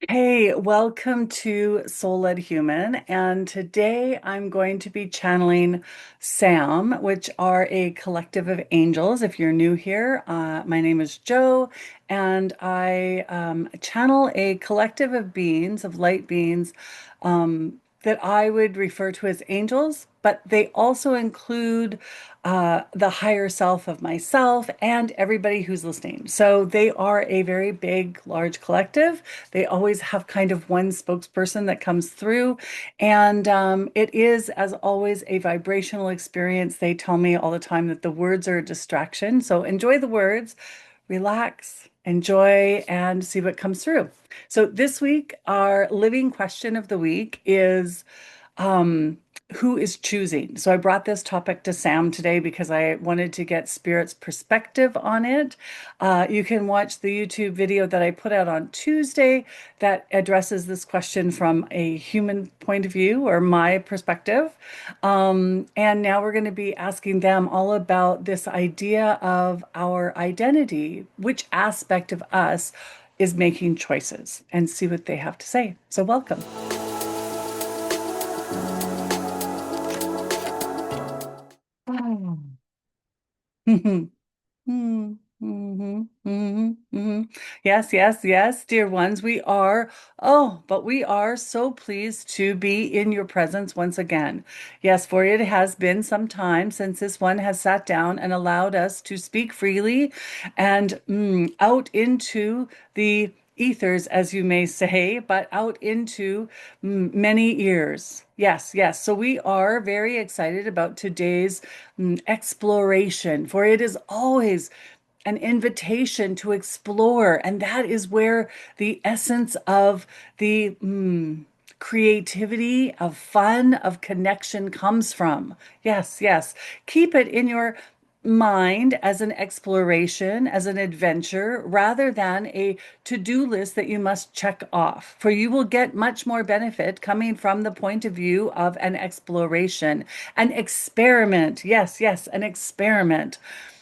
Hey, welcome to Soul Led Human. And today I'm going to be channeling SAM, which are a collective of angels. If you're new here, my name is Joe, and I channel a collective of beings, of light beings, that I would refer to as angels, but they also include the higher self of myself and everybody who's listening. So they are a very big, large collective. They always have kind of one spokesperson that comes through. And it is, as always, a vibrational experience. They tell me all the time that the words are a distraction. So enjoy the words, relax, enjoy, and see what comes through. So this week, our living question of the week is um, who is choosing? So I brought this topic to Sam today because I wanted to get Spirit's perspective on it. You can watch the YouTube video that I put out on Tuesday that addresses this question from a human point of view or my perspective. And now we're going to be asking them all about this idea of our identity, which aspect of us is making choices, and see what they have to say. So welcome. Mhm. Mhm, mhm, mhm, mhm. Yes, yes, yes, dear ones, we are. Oh, but we are so pleased to be in your presence once again. Yes, for it has been some time since this one has sat down and allowed us to speak freely and out into the ethers, as you may say, but out into many ears. Yes, yes. So we are very excited about today's exploration, for it is always an invitation to explore. And that is where the essence of the creativity, of fun, of connection comes from. Yes, yes. Keep it in your mind as an exploration, as an adventure, rather than a to-do list that you must check off. For you will get much more benefit coming from the point of view of an exploration, an experiment. Yes, yes, an experiment.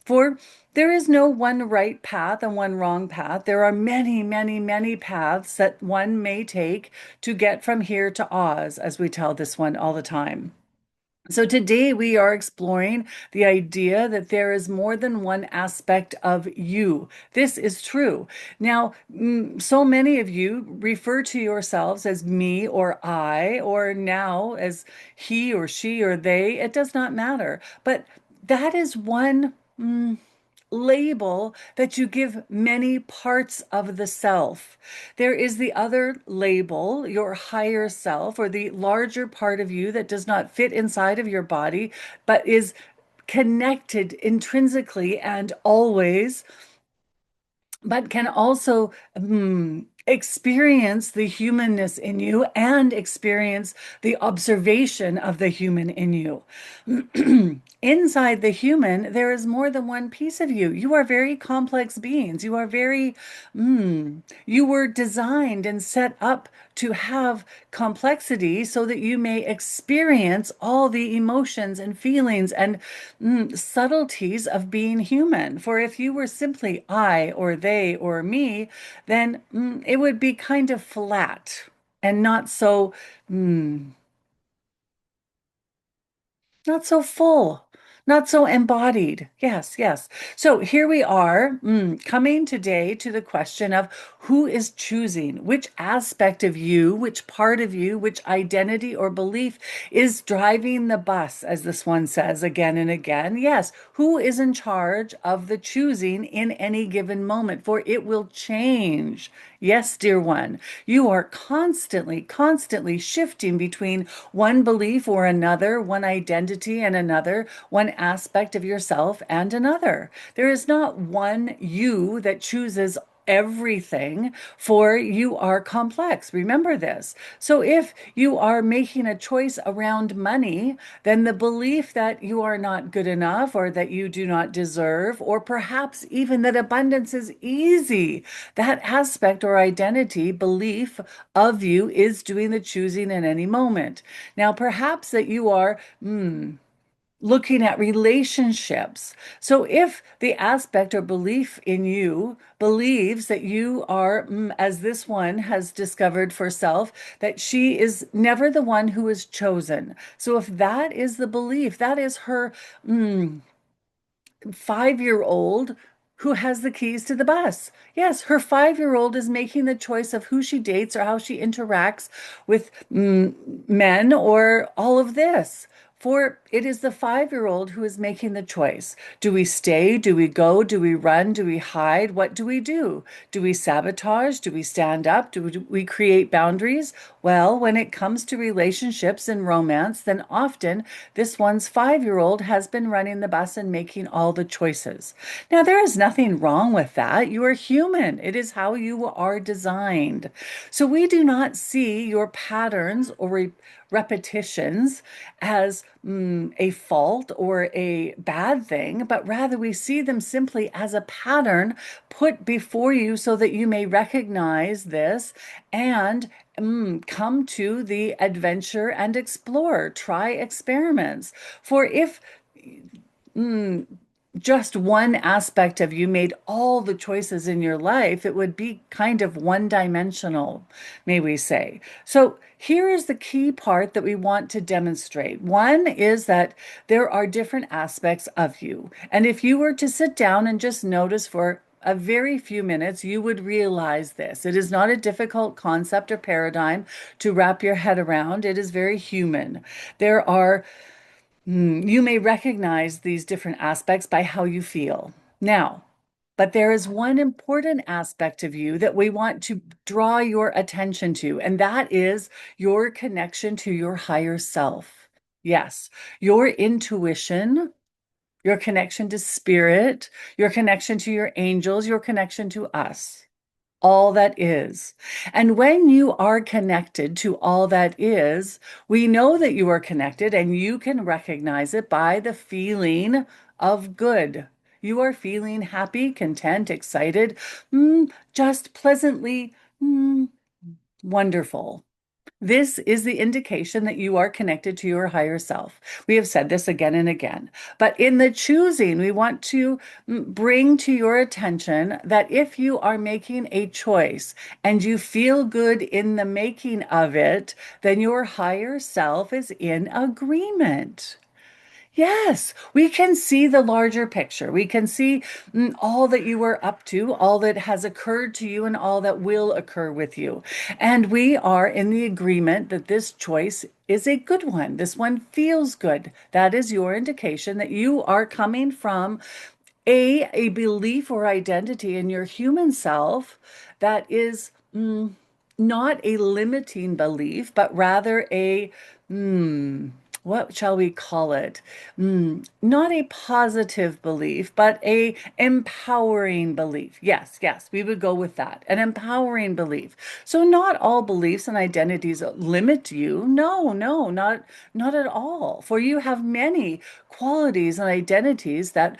For there is no one right path and one wrong path. There are many, many, many paths that one may take to get from here to Oz, as we tell this one all the time. So today we are exploring the idea that there is more than one aspect of you. This is true. Now, so many of you refer to yourselves as me or I, or now as he or she or they. It does not matter. But that is one label that you give many parts of the self. There is the other label, your higher self, or the larger part of you that does not fit inside of your body, but is connected intrinsically and always, but can also experience the humanness in you and experience the observation of the human in you. Inside the human, there is more than one piece of you. You are very complex beings. You are very, you were designed and set up to have complexity so that you may experience all the emotions and feelings and subtleties of being human. For if you were simply I or they or me, then it would be kind of flat and mm, not so full, not so embodied. Yes, yes. So here we are, coming today to the question of who is choosing, which aspect of you, which part of you, which identity or belief is driving the bus, as this one says again and again. Yes, who is in charge of the choosing in any given moment, for it will change. Yes, dear one, you are constantly, constantly shifting between one belief or another, one identity and another, one aspect of yourself and another. There is not one you that chooses everything, for you are complex. Remember this. So if you are making a choice around money, then the belief that you are not good enough or that you do not deserve, or perhaps even that abundance is easy, that aspect or identity belief of you is doing the choosing in any moment. Now, perhaps that you are, looking at relationships. So if the aspect or belief in you believes that you are, as this one has discovered for self, that she is never the one who is chosen. So if that is the belief, that is her, 5-year-old who has the keys to the bus. Yes, her 5-year-old is making the choice of who she dates or how she interacts with men or all of this. For it is the 5-year-old who is making the choice. Do we stay? Do we go? Do we run? Do we hide? What do we do? Do we sabotage? Do we stand up? Do we create boundaries? Well, when it comes to relationships and romance, then often this one's 5-year-old has been running the bus and making all the choices. Now, there is nothing wrong with that. You are human. It is how you are designed. So we do not see your patterns or repetitions as a fault or a bad thing, but rather we see them simply as a pattern put before you so that you may recognize this and come to the adventure and explore, try experiments. For if just one aspect of you made all the choices in your life, it would be kind of one dimensional, may we say. So here is the key part that we want to demonstrate. One is that there are different aspects of you. And if you were to sit down and just notice for a very few minutes, you would realize this. It is not a difficult concept or paradigm to wrap your head around. It is very human. There are You may recognize these different aspects by how you feel. Now, but there is one important aspect of you that we want to draw your attention to, and that is your connection to your higher self. Yes, your intuition, your connection to spirit, your connection to your angels, your connection to us, all that is. And when you are connected to all that is, we know that you are connected and you can recognize it by the feeling of good. You are feeling happy, content, excited, just pleasantly wonderful. This is the indication that you are connected to your higher self. We have said this again and again. But in the choosing, we want to bring to your attention that if you are making a choice and you feel good in the making of it, then your higher self is in agreement. Yes, we can see the larger picture. We can see all that you are up to, all that has occurred to you, and all that will occur with you. And we are in the agreement that this choice is a good one. This one feels good. That is your indication that you are coming from a belief or identity in your human self that is not a limiting belief, but rather a what shall we call it? Not a positive belief, but a empowering belief. Yes, yes, we would go with that. An empowering belief. So not all beliefs and identities limit you. No, no, not at all. For you have many qualities and identities that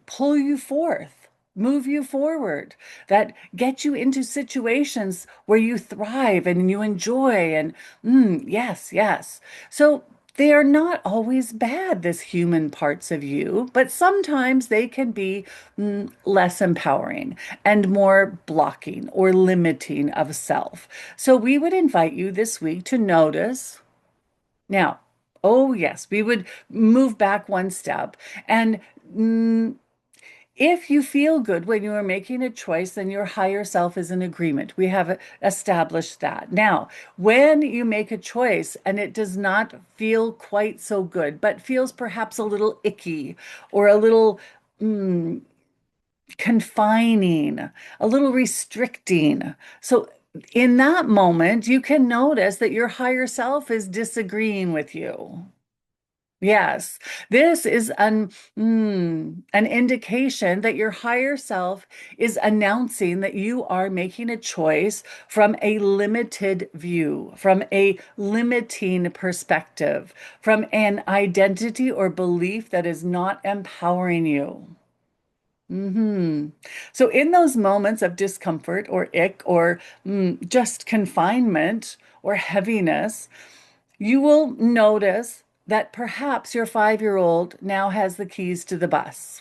pull you forth, move you forward, that get you into situations where you thrive and you enjoy. And yes, yes. So they are not always bad, this human parts of you, but sometimes they can be less empowering and more blocking or limiting of self. So we would invite you this week to notice. Now, oh yes, we would move back one step and if you feel good when you are making a choice, then your higher self is in agreement. We have established that. Now, when you make a choice and it does not feel quite so good, but feels perhaps a little icky or a little confining, a little restricting. So, in that moment, you can notice that your higher self is disagreeing with you. Yes, this is an indication that your higher self is announcing that you are making a choice from a limited view, from a limiting perspective, from an identity or belief that is not empowering you. So, in those moments of discomfort or ick or just confinement or heaviness, you will notice that perhaps your 5-year-old now has the keys to the bus.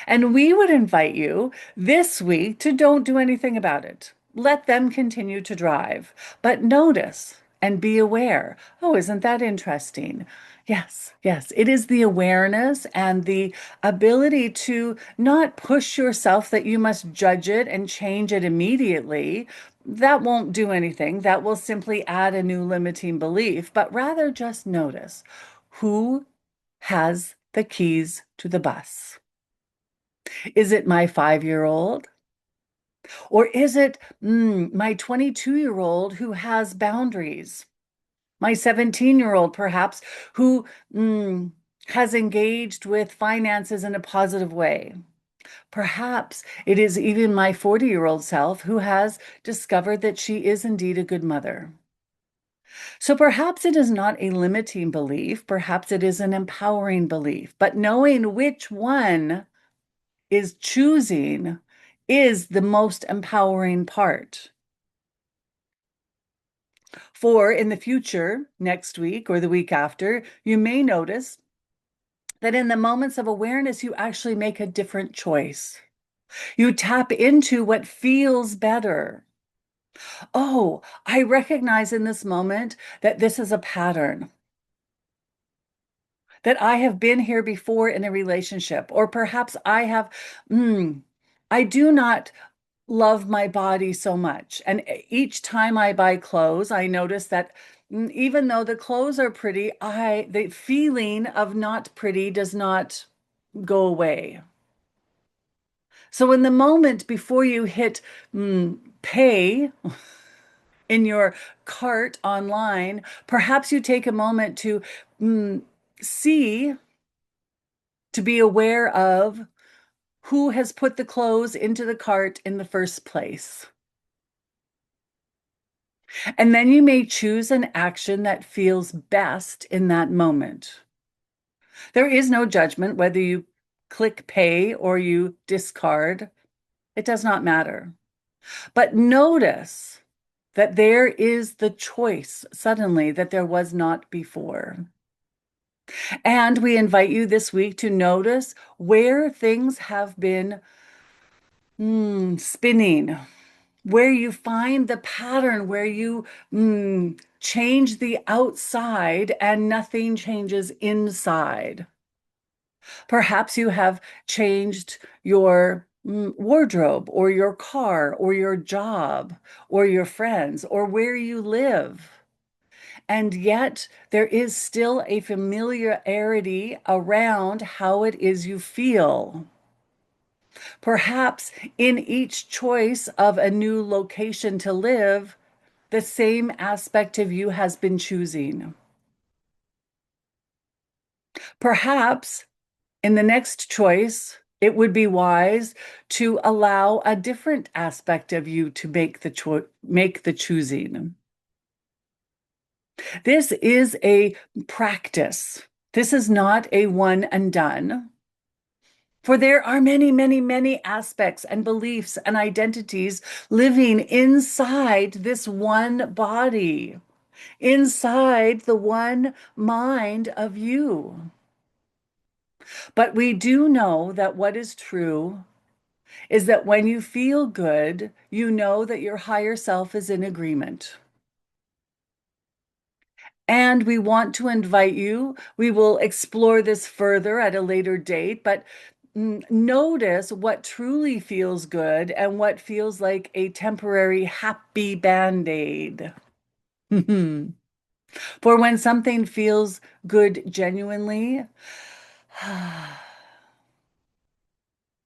And we would invite you this week to don't do anything about it. Let them continue to drive, but notice and be aware. Oh, isn't that interesting? Yes, yes. It is the awareness and the ability to not push yourself that you must judge it and change it immediately. That won't do anything. That will simply add a new limiting belief, but rather just notice who has the keys to the bus. Is it my 5-year-old? Or is it my 22-year-old who has boundaries? My 17-year-old, perhaps, who has engaged with finances in a positive way. Perhaps it is even my 40-year-old self who has discovered that she is indeed a good mother. So perhaps it is not a limiting belief, perhaps it is an empowering belief, but knowing which one is choosing is the most empowering part. For in the future, next week or the week after, you may notice that in the moments of awareness, you actually make a different choice. You tap into what feels better. Oh, I recognize in this moment that this is a pattern, that I have been here before in a relationship, or perhaps I do not love my body so much. And each time I buy clothes, I notice that even though the clothes are pretty, the feeling of not pretty does not go away. So in the moment before you hit pay in your cart online, perhaps you take a moment to see, to be aware of who has put the clothes into the cart in the first place. And then you may choose an action that feels best in that moment. There is no judgment whether you click pay or you discard. It does not matter. But notice that there is the choice suddenly that there was not before. And we invite you this week to notice where things have been spinning, where you find the pattern, where you change the outside and nothing changes inside. Perhaps you have changed your wardrobe or your car or your job or your friends or where you live. And yet there is still a familiarity around how it is you feel. Perhaps in each choice of a new location to live, the same aspect of you has been choosing. Perhaps in the next choice, it would be wise to allow a different aspect of you to make the choosing. This is a practice. This is not a one and done. For there are many, many, many aspects and beliefs and identities living inside this one body, inside the one mind of you. But we do know that what is true is that when you feel good, you know that your higher self is in agreement. And we want to invite you, we will explore this further at a later date, but notice what truly feels good and what feels like a temporary happy band-aid. For when something feels good genuinely,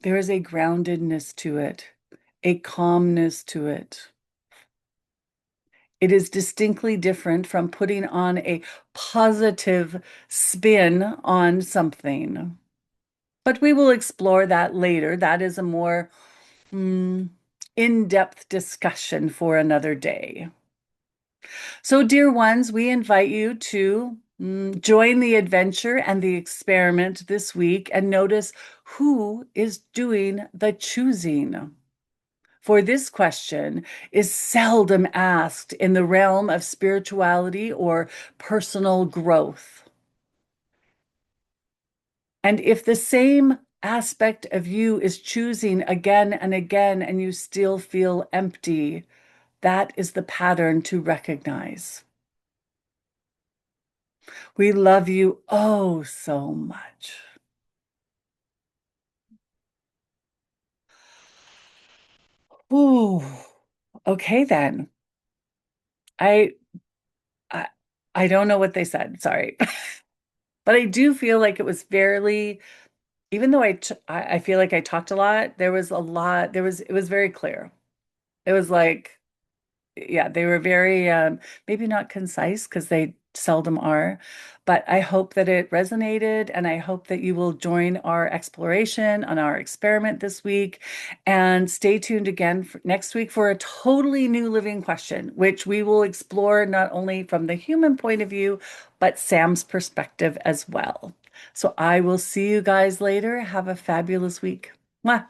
there is a groundedness to it, a calmness to it. It is distinctly different from putting on a positive spin on something. But we will explore that later. That is a more in-depth discussion for another day. So, dear ones, we invite you to join the adventure and the experiment this week and notice who is doing the choosing. For this question is seldom asked in the realm of spirituality or personal growth. And if the same aspect of you is choosing again and again and you still feel empty, that is the pattern to recognize. We love you oh so much. Ooh, okay then. I, I I don't know what they said, sorry. But I do feel like it was fairly, even though I feel like I talked a lot, there was a lot, it was very clear. It was like, yeah, they were very maybe not concise because they seldom are, but I hope that it resonated and I hope that you will join our exploration on our experiment this week and stay tuned again for next week for a totally new living question, which we will explore not only from the human point of view, but Sam's perspective as well. So I will see you guys later. Have a fabulous week. Mwah.